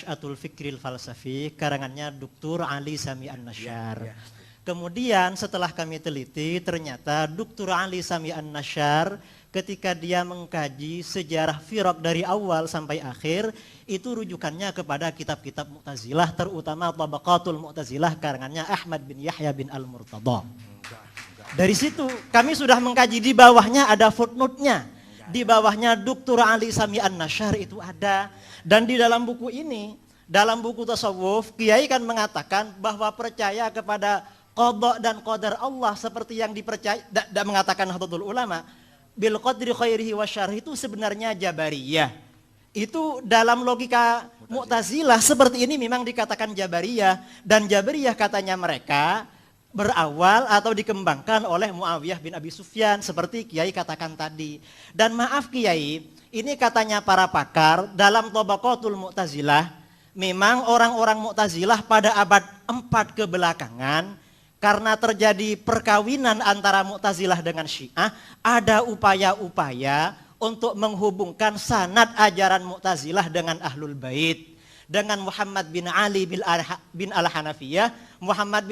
Atul Fikril Falsafi, karangannya Dr. Ali Sami An-Nasyar. Kemudian setelah kami teliti, ternyata Dr. Ali Sami An-Nasyar ketika dia mengkaji sejarah firaq dari awal sampai akhir, itu rujukannya kepada kitab-kitab Mu'tazilah, terutama Tabaqatul Mu'tazilah karangannya Ahmad bin Yahya bin Al-Murtada. Dari situ kami sudah mengkaji, di bawahnya ada footnote-nya. Di bawahnya Dr. Ali Sami An-Nasyar itu ada. Dan di dalam buku ini, dalam buku tasawuf, Kiai kan mengatakan bahwa percaya kepada qada dan qadar Allah seperti yang dipercaya, dan mengatakan Nahdlatul Ulama, bil qadri khairihi wa syarrihi itu sebenarnya Jabariyah. Itu dalam logika Mu'tazilah seperti ini memang dikatakan Jabariyah. Dan Jabariyah katanya mereka berawal atau dikembangkan oleh Muawiyah bin Abi Sufyan seperti Kiai katakan tadi. Dan maaf Kiai, ini katanya para pakar dalam Tabaqatul Mu'tazilah, memang orang-orang Mu'tazilah pada abad 4 kebelakangan karena terjadi perkawinan antara Mu'tazilah dengan Syiah, ada upaya-upaya untuk menghubungkan sanad ajaran Mu'tazilah dengan Ahlul Bait, dengan Muhammad bin Ali bin Al-Hanafiyah. Muhammad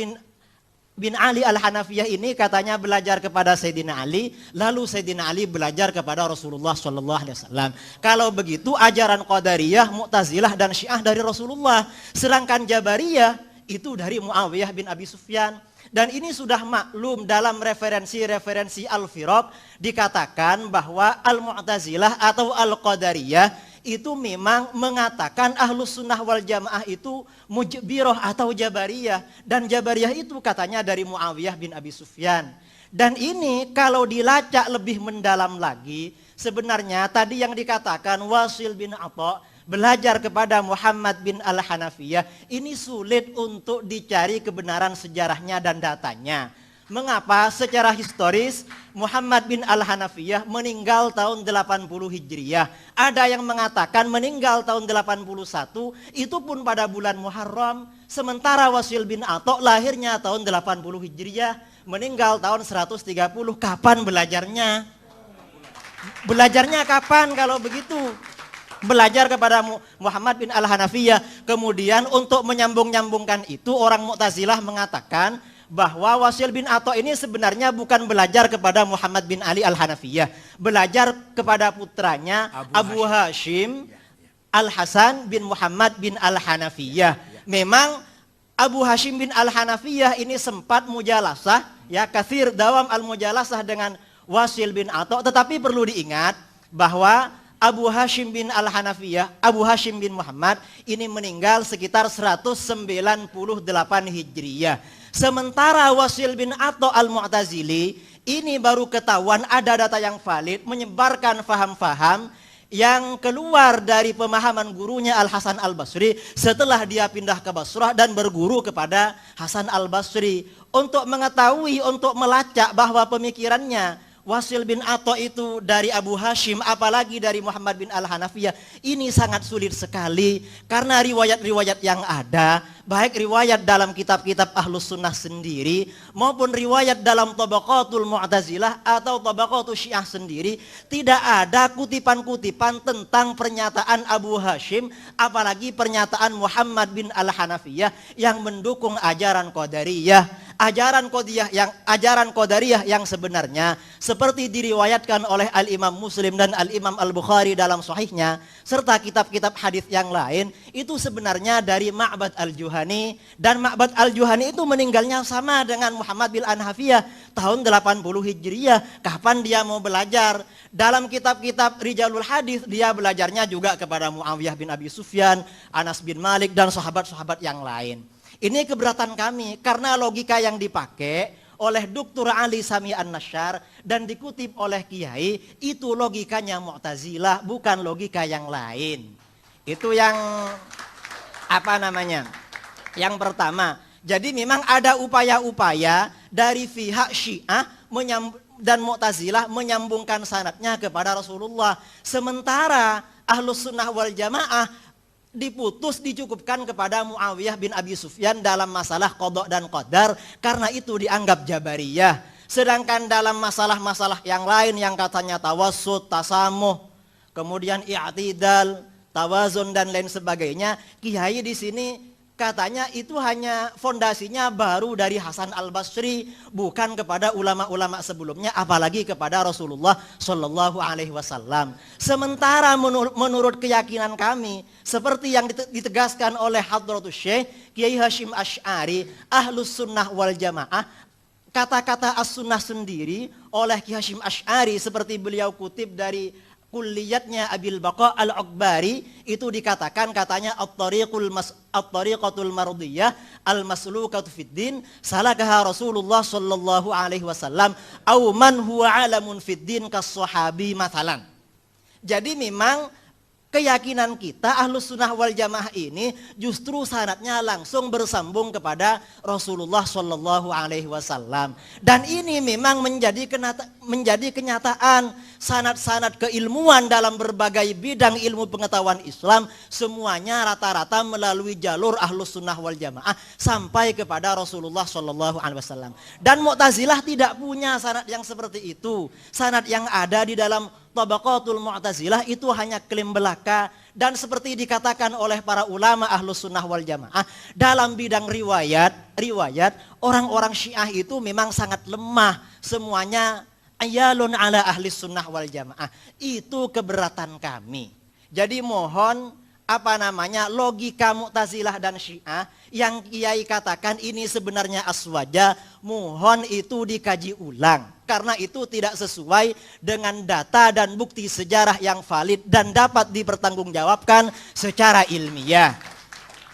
bin Ali Al-Hanafiyah ini katanya belajar kepada Sayyidina Ali, lalu Sayyidina Ali belajar kepada Rasulullah SAW. Kalau begitu ajaran Qadariyah, Mu'tazilah dan Syiah dari Rasulullah, sedangkan Jabariyah itu dari Muawiyah bin Abi Sufyan. Dan ini sudah maklum dalam referensi-referensi Al-Firaq dikatakan bahwa Al-Mu'tazilah atau Al-Qadariyah itu memang mengatakan Ahlus Sunnah wal Jamaah itu Mujbirah atau Jabariyah. Dan Jabariyah itu katanya dari Muawiyah bin Abi Sufyan. Dan ini kalau dilacak lebih mendalam lagi, sebenarnya tadi yang dikatakan Wasil bin Atha belajar kepada Muhammad bin Al-Hanafiyah, ini sulit untuk dicari kebenaran sejarahnya dan datanya. Mengapa? Secara historis Muhammad bin Al-Hanafiyah meninggal tahun 80 Hijriyah. Ada yang mengatakan meninggal tahun 81, itu pun pada bulan Muharram. Sementara Wasil bin Atha lahirnya tahun 80 Hijriyah, meninggal tahun 130. Kapan belajarnya? Belajarnya kapan kalau begitu? Belajar kepada Muhammad bin Al-Hanafiyah. Kemudian untuk menyambung-nyambungkan itu, orang Mu'tazilah mengatakan bahwa Wasil bin Atha ini sebenarnya bukan belajar kepada Muhammad bin Ali Al-Hanafiyah, belajar kepada putranya Abu Hashim Al-Hasan bin Muhammad bin Al-Hanafiyah. Memang Abu Hashim bin Al-Hanafiyah ini sempat mujalasah, ya, kathir dawam al-mujalasah dengan Wasil bin Atha, tetapi perlu diingat bahwa Abu Hashim bin Al-Hanafiyah, Abu Hashim bin Muhammad ini meninggal sekitar 198 Hijriyah. Sementara Wasil bin Atha Al-Mu'tazili ini baru ketahuan ada data yang valid, menyebarkan faham-faham yang keluar dari pemahaman gurunya Al-Hasan Al-Basri setelah dia pindah ke Basrah dan berguru kepada Hasan Al-Basri. Untuk mengetahui, untuk melacak bahwa pemikirannya Wasil bin Atha itu dari Abu Hashim, apalagi dari Muhammad bin Al-Hanafiyah, ini sangat sulit sekali. Karena riwayat-riwayat yang ada, baik riwayat dalam kitab-kitab Ahlus Sunnah sendiri, maupun riwayat dalam Tabaqatul Mu'tazilah atau Tabaqatul Syiah sendiri, tidak ada kutipan-kutipan tentang pernyataan Abu Hashim, apalagi pernyataan Muhammad bin Al-Hanafiyah yang mendukung ajaran Qadariyah. Ajaran Qadariyah yang sebenarnya seperti diriwayatkan oleh Al-Imam Muslim dan Al-Imam Al-Bukhari dalam sahihnya, serta kitab-kitab hadis yang lain, itu sebenarnya dari Ma'bad Al-Juhani. Dan Ma'bad Al-Juhani itu meninggalnya sama dengan Muhammad bin Al-Hanafiyah tahun 80 Hijriyah. Kapan dia mau belajar? Dalam kitab-kitab Rijalul Hadis dia belajarnya juga kepada Muawiyah bin Abi Sufyan, Anas bin Malik dan sahabat-sahabat yang lain. Ini keberatan kami karena logika yang dipakai oleh Dr. Ali Sami An-Nasyar dan dikutip oleh Kiai itu logikanya Mu'tazilah, bukan logika yang lain. Itu yang yang pertama. Jadi memang ada upaya-upaya dari pihak Syiah dan Mu'tazilah menyambungkan sanadnya kepada Rasulullah. Sementara Ahlus Sunnah wal Jamaah dicukupkan kepada Muawiyah bin Abi Sufyan dalam masalah qada dan qadar, karena itu dianggap Jabariyah. Sedangkan dalam masalah-masalah yang lain yang katanya tawassut, tasamuh, kemudian i'tidal, tawazun dan lain sebagainya. Kiai di sini katanya itu hanya fondasinya baru dari Hasan Al-Basri, bukan kepada ulama-ulama sebelumnya, apalagi kepada Rasulullah Shallallahu Alaihi Wasallam. Sementara menurut keyakinan kami, seperti yang ditegaskan oleh Hadratus Syekh Kiai Hasyim Asy'ari, Ahlus Sunnah wal Jamaah, kata-kata as-sunnah sendiri oleh Kiai Hasyim Asy'ari seperti beliau kutip dari kulliyatnya Abil Baqa Al-Akbari, itu dikatakan katanya at-tariqatul mardiyah al-maslukatu fid din salakaha Rasulullah sallallahu alaihi wasallam aw man huwa alamun fid din kas-sahabi mathalan. Jadi memang keyakinan kita Ahlus Sunnah wal Jamaah ini justru sanadnya langsung bersambung kepada Rasulullah Shallallahu Alaihi Wasallam, dan ini memang menjadi kenyataan. Sanad-sanad keilmuan dalam berbagai bidang ilmu pengetahuan Islam semuanya rata-rata melalui jalur Ahlus Sunnah wal Jamaah sampai kepada Rasulullah Shallallahu Alaihi Wasallam. Dan Mu'tazilah tidak punya sanad yang seperti itu. Sanad yang ada di dalam Tabaqatul Mu'tazilah itu hanya klaim belaka, dan seperti dikatakan oleh para ulama Ahlus Sunnah wal Jamaah dalam bidang riwayat orang-orang Syiah itu memang sangat lemah, semuanya ayalun ala ahli sunnah wal jamaah. Itu keberatan kami. Jadi mohon logika Mu'tazilah dan Syiah yang Kiai katakan ini sebenarnya aswaja, mohon itu dikaji ulang, karena itu tidak sesuai dengan data dan bukti sejarah yang valid dan dapat dipertanggungjawabkan secara ilmiah.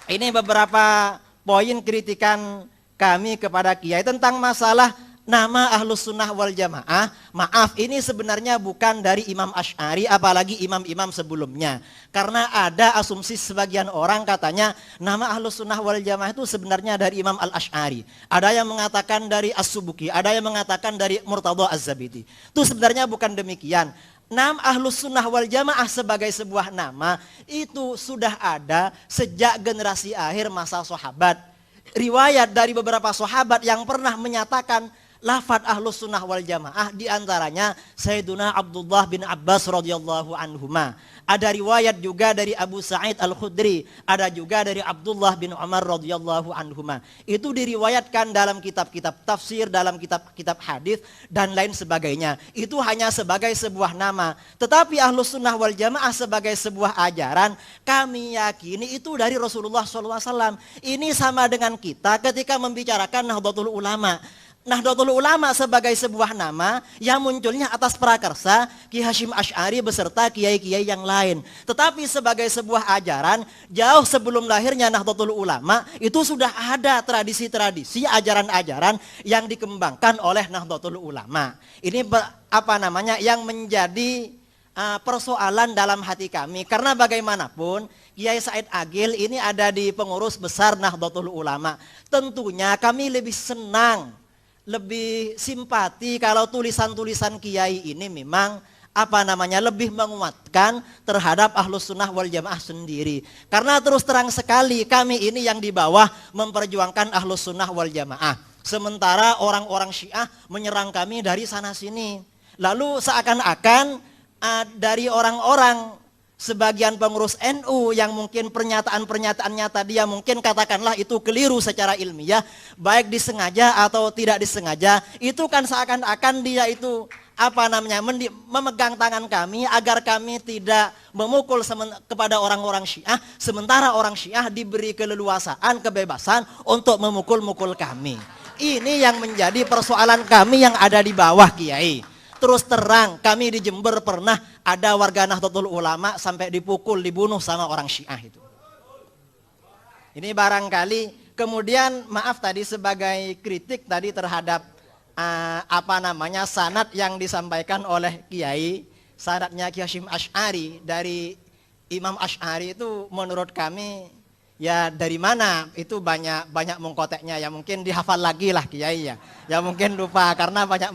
Ini beberapa poin kritikan kami kepada Kiai tentang masalah nama Ahlus Sunnah wal Jamaah. Maaf, ini sebenarnya bukan dari Imam Asy'ari apalagi imam-imam sebelumnya. Karena ada asumsi sebagian orang katanya nama Ahlus Sunnah wal Jamaah itu sebenarnya dari Imam Al-Asy'ari. Ada yang mengatakan dari As-Subuki, ada yang mengatakan dari Murtadha Az-Zabidi. Itu sebenarnya bukan demikian. Nama Ahlus Sunnah wal Jamaah sebagai sebuah nama itu sudah ada sejak generasi akhir masa sahabat. Riwayat dari beberapa sahabat yang pernah menyatakan lafadz Ahlus Sunnah wal Jamaah, diantaranya Sayyiduna Abdullah bin Abbas radhiyallahu anhuma. Ada riwayat juga dari Abu Sa'id Al-Khudri, ada juga dari Abdullah bin Umar radhiyallahu anhuma. Itu diriwayatkan dalam kitab-kitab tafsir, dalam kitab-kitab hadis dan lain sebagainya. Itu hanya sebagai sebuah nama. Tetapi Ahlus Sunnah wal Jamaah sebagai sebuah ajaran, kami yakini itu dari Rasulullah SAW. Ini sama dengan kita ketika membicarakan Nahdlatul Ulama. Nahdlatul Ulama sebagai sebuah nama yang munculnya atas prakarsa Ki Hasyim Asy'ari beserta kiai-kiai yang lain. Tetapi sebagai sebuah ajaran, jauh sebelum lahirnya Nahdlatul Ulama itu sudah ada tradisi-tradisi, ajaran-ajaran yang dikembangkan oleh Nahdlatul Ulama. Ini yang menjadi persoalan dalam hati kami, karena bagaimanapun Kiai Said Agil ini ada di pengurus besar Nahdlatul Ulama. Tentunya kami lebih senang, lebih simpati kalau tulisan-tulisan Kiai ini memang lebih menguatkan terhadap Ahlus Sunnah wal Jamaah sendiri. Karena terus terang sekali kami ini yang di bawah memperjuangkan Ahlus Sunnah wal Jamaah, sementara orang-orang Syiah menyerang kami dari sana sini. Lalu seakan-akan dari orang-orang sebagian pengurus NU yang mungkin pernyataan-pernyataannya tadi yang mungkin katakanlah itu keliru secara ilmiah, baik disengaja atau tidak disengaja, itu kan seakan-akan dia itu memegang tangan kami agar kami tidak memukul kepada orang-orang Syiah, sementara orang Syiah diberi keleluasaan, kebebasan untuk memukul-mukul kami. Ini yang menjadi persoalan kami yang ada di bawah, Kiai. Terus terang, kami di Jember pernah ada warga Nahdlatul Ulama sampai dipukul, dibunuh sama orang Syiah itu. Ini barangkali, kemudian maaf tadi sebagai kritik tadi terhadap sanad yang disampaikan oleh Kiai, sanadnya Kiai Hasyim Asy'ari dari Imam Asy'ari itu menurut kami ya dari mana itu banyak mengkoteknya, ya mungkin dihafal lagi lah Kiai ya mungkin lupa karena banyak